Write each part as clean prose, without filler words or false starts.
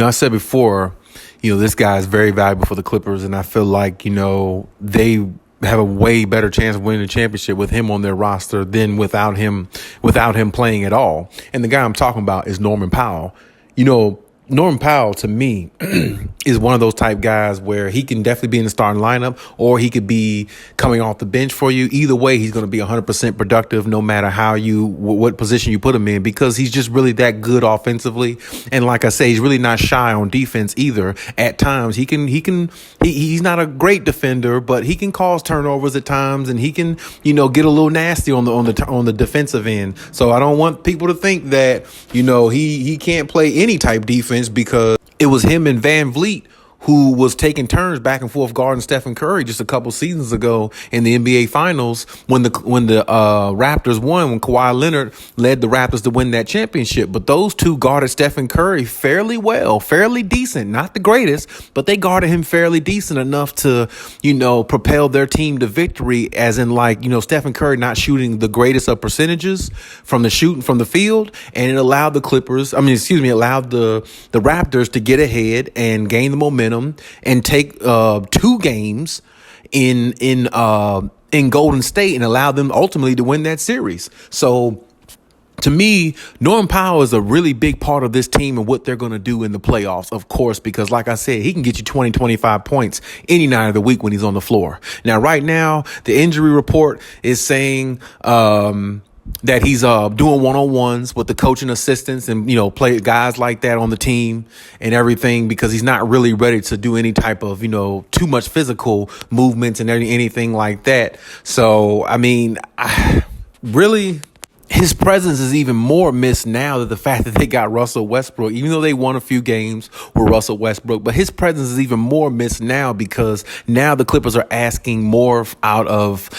I said before, this guy is very valuable for the Clippers, and I feel like, they have a way better chance of winning the championship with him on their roster than without him playing at all. And the guy I'm talking about is Norman Powell. Norman Powell, to me, is one of those type guys where he can definitely be in the starting lineup, or he could be coming off the bench for you. Either way, he's going to be 100% productive no matter what position you put him in, because he's just really that good offensively. And like I say, he's really not shy on defense either. At times, he's not a great defender, but he can cause turnovers at times, and he can, get a little nasty on the defensive end. So I don't want people to think that, he can't play any type defense, because it was him and Van Vliet who was taking turns back and forth guarding Stephen Curry just a couple seasons ago in the NBA Finals when the Raptors won, when Kawhi Leonard led the Raptors to win that championship. But those two guarded Stephen Curry fairly well, fairly decent, not the greatest, but they guarded him fairly decent enough to, propel their team to victory, as in Stephen Curry not shooting the greatest of percentages from the shooting from the field. And it allowed the Raptors to get ahead and gain the momentum and take 2 games in Golden State and allow them ultimately to win that series. So to me, Norman Powell is a really big part of this team and what they're going to do in the playoffs, of course, because like I said, he can get you 20, 25 points any night of the week when he's on the floor. Now, right now, the injury report is saying that he's doing one-on-ones with the coaching assistants and, play guys like that on the team and everything, because he's not really ready to do any type of, too much physical movements and anything like that. So, really, his presence is even more missed now that the fact that they got Russell Westbrook, even though they won a few games with Russell Westbrook, but his presence is even more missed now because now the Clippers are asking more out of,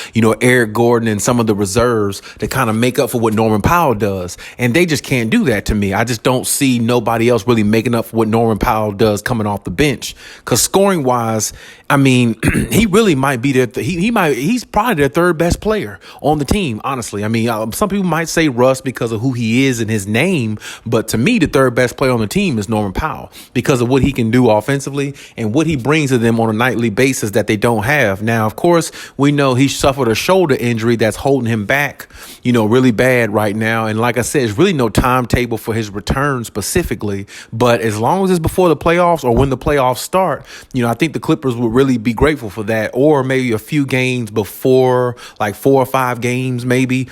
Eric Gordon and some of the reserves to kind of make up for what Norman Powell does. And they just can't do that to me. I just don't see nobody else really making up for what Norman Powell does coming off the bench. Because scoring wise, he really might be he's probably their third best player on the team, honestly. Some people might say Russ because of who he is and his name, but to me, the third best player on the team is Norman Powell because of what he can do offensively and what he brings to them on a nightly basis that they don't have. Now, of course, we know he suffered a shoulder injury that's holding him back, really bad right now. And like I said, there's really no timetable for his return specifically, but as long as it's before the playoffs or when the playoffs start, I think the Clippers would really be grateful for that, or maybe a few games before, like 4 or 5 games, maybe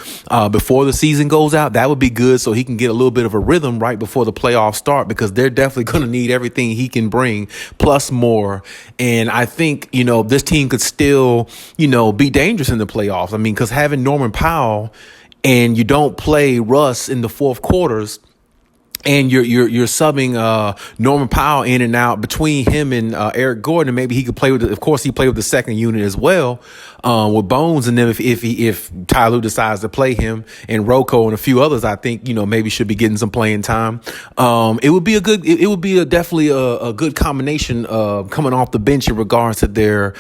before the season goes out. That would be good, so he can get a little bit of a rhythm right before the playoffs start, because they're definitely going to need everything he can bring plus more. And I think, this team could still, be dangerous in the playoffs. Because having Norman Powell and you don't play Russ in the fourth quarters, and you're subbing Norman Powell in and out between him and Eric Gordon, and maybe he could play with. Of course, he played with the second unit as well with Bones, and then if Ty Lue decides to play him and Rocco and a few others, I think maybe should be getting some playing time. It would be definitely a good combination coming off the bench in regards to their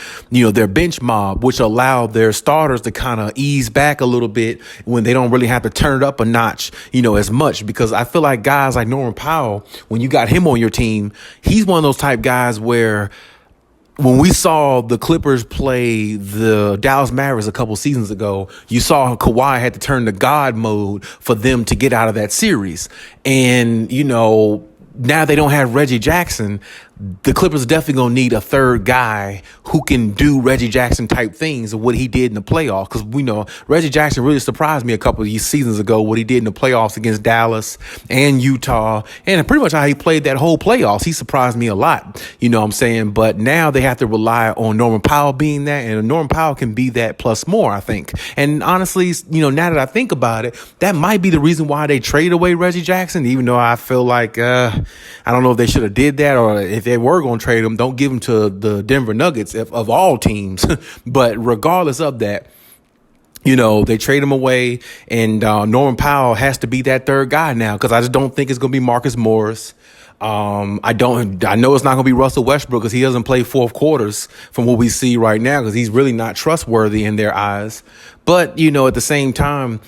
bench mob, which allow their starters to kind of ease back a little bit when they don't really have to turn it up a notch, as much, because I feel like guys like Norman Powell, when you got him on your team, he's one of those type guys where when we saw the Clippers play the Dallas Mavericks a couple seasons ago, you saw Kawhi had to turn to God mode for them to get out of that series. And, now they don't have Reggie Jackson, the Clippers are definitely going to need a third guy who can do Reggie Jackson type things of what he did in the playoffs. Because we know Reggie Jackson really surprised me a couple of seasons ago, what he did in the playoffs against Dallas and Utah. And pretty much how he played that whole playoffs. He surprised me a lot, you know what I'm saying? But now they have to rely on Norman Powell being that. And Norman Powell can be that plus more, I think. And honestly, you know, now that I think about it, that might be the reason why they traded away Reggie Jackson, even though I feel like I don't know if they should have did that, or if they were going to trade him, don't give him to the Denver Nuggets of all teams. But regardless of that, you know, they trade him away, and Norman Powell has to be that third guy now, because I just don't think it's going to be Marcus Morris. I know it's not going to be Russell Westbrook, because he doesn't play fourth quarters from what we see right now, because he's really not trustworthy in their eyes. But, you know, at the same time,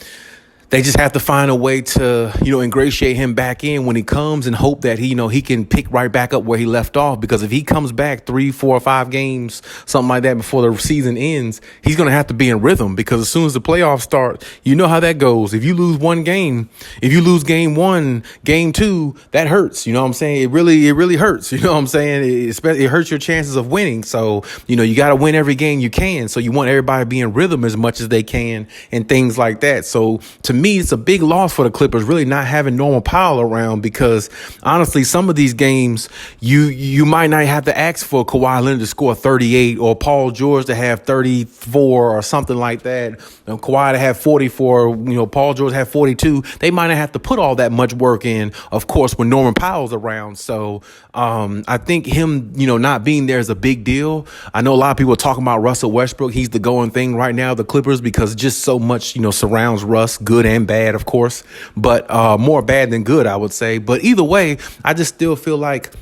they just have to find a way to, you know, ingratiate him back in when he comes, and hope that he can pick right back up where he left off. Because if he comes back 3, 4, or 5 games, something like that, before the season ends, he's going to have to be in rhythm, because as soon as the playoffs start, you know how that goes. If you lose one game, if you lose game 1, game 2, that hurts. You know what I'm saying? It really hurts. You know what I'm saying? It hurts your chances of winning. So, you know, you got to win every game you can. So you want everybody to be in rhythm as much as they can and things like that. So to me, it's a big loss for the Clippers really not having Norman Powell around, because honestly, some of these games you might not have to ask for Kawhi Leonard to score 38 or Paul George to have 34 or something like that. Kawhi to have 44, you know, Paul George have 42. They might not have to put all that much work in, of course, when Norman Powell's around. So I think him, you know, not being there is a big deal. I know a lot of people are talking about Russell Westbrook. He's the going thing right now, the Clippers, because just so much, you know, surrounds Russ, good and bad, of course, but more bad than good, I would say. But either way, I just still feel like,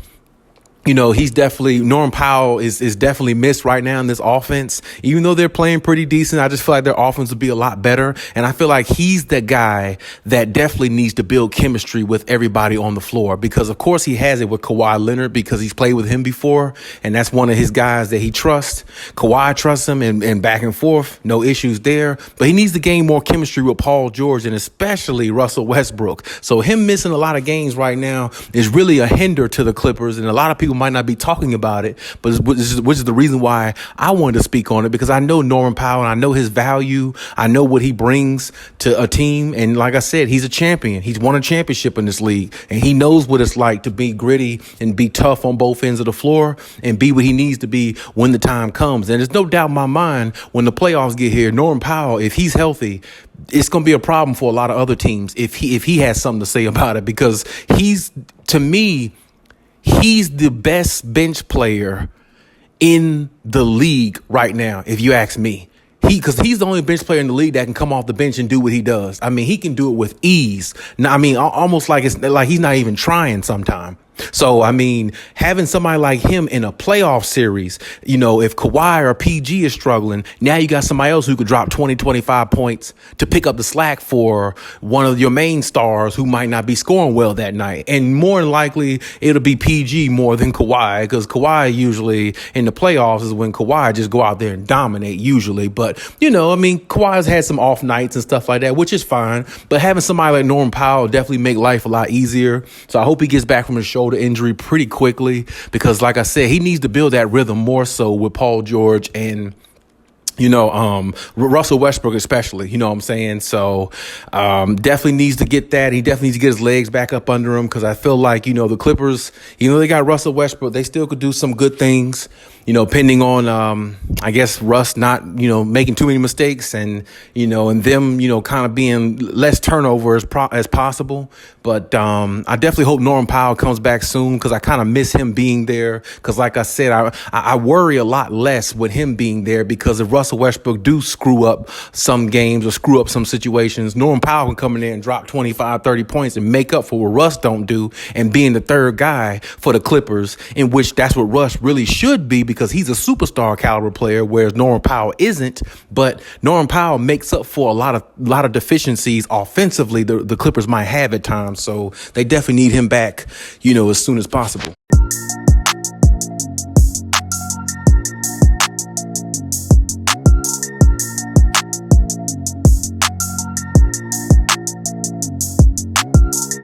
you know, Norman Powell is definitely missed right now in this offense. Even though they're playing pretty decent, I just feel like their offense would be a lot better. And I feel like he's the guy that definitely needs to build chemistry with everybody on the floor, because of course he has it with Kawhi Leonard, because he's played with him before, and that's one of his guys that he trusts. Kawhi trusts him, and back and forth, no issues there. But he needs to gain more chemistry with Paul George, and especially Russell Westbrook. So him missing a lot of games right now is really a hinder to the Clippers, and a lot of people might not be talking about it, but which is the reason why I wanted to speak on it, because I know Norman Powell, and I know his value. I know what he brings to a team. And like I said, he's a champion. He's won a championship in this league, and he knows what it's like to be gritty and be tough on both ends of the floor and be what he needs to be when the time comes. And there's no doubt in my mind, when the playoffs get here, Norman Powell, if he's healthy, it's going to be a problem for a lot of other teams if he has something to say about it, because to me, he's the best bench player in the league right now, if you ask me. Because he's the only bench player in the league that can come off the bench and do what he does. I mean, he can do it with ease. Now, I mean, almost like it's like he's not even trying sometimes. So, I mean, having somebody like him in a playoff series, you know, if Kawhi or PG is struggling, now you got somebody else who could drop 20, 25 points to pick up the slack for one of your main stars who might not be scoring well that night. And more than likely, it'll be PG more than Kawhi, because Kawhi usually in the playoffs is when Kawhi just go out there and dominate usually. But, you know, I mean, Kawhi's had some off nights and stuff like that, which is fine. But having somebody like Norman Powell definitely make life a lot easier. So I hope he gets back from his shoulder injury pretty quickly, because like I said, he needs to build that rhythm more so with Paul George and, you know, Russell Westbrook especially, you know what I'm saying? So definitely needs to get that. He definitely needs to get his legs back up under him, because I feel like, you know, the Clippers, you know, they got Russell Westbrook, they still could do some good things, you know, depending on, I guess, Russ not, you know, making too many mistakes, and, you know, and them, you know, kind of being less turnover as possible. But I definitely hope Norman Powell comes back soon, because I kind of miss him being there. Because like I said, I worry a lot less with him being there, because if Russell Westbrook do screw up some games or screw up some situations, Norman Powell can come in there and drop 25, 30 points and make up for what Russ don't do, and being the third guy for the Clippers, in which that's what Russ really should be, because he's a superstar caliber player, whereas Norman Powell isn't. But Norman Powell makes up for a lot of deficiencies offensively the Clippers might have at times. So they definitely need him back, you know, as soon as possible.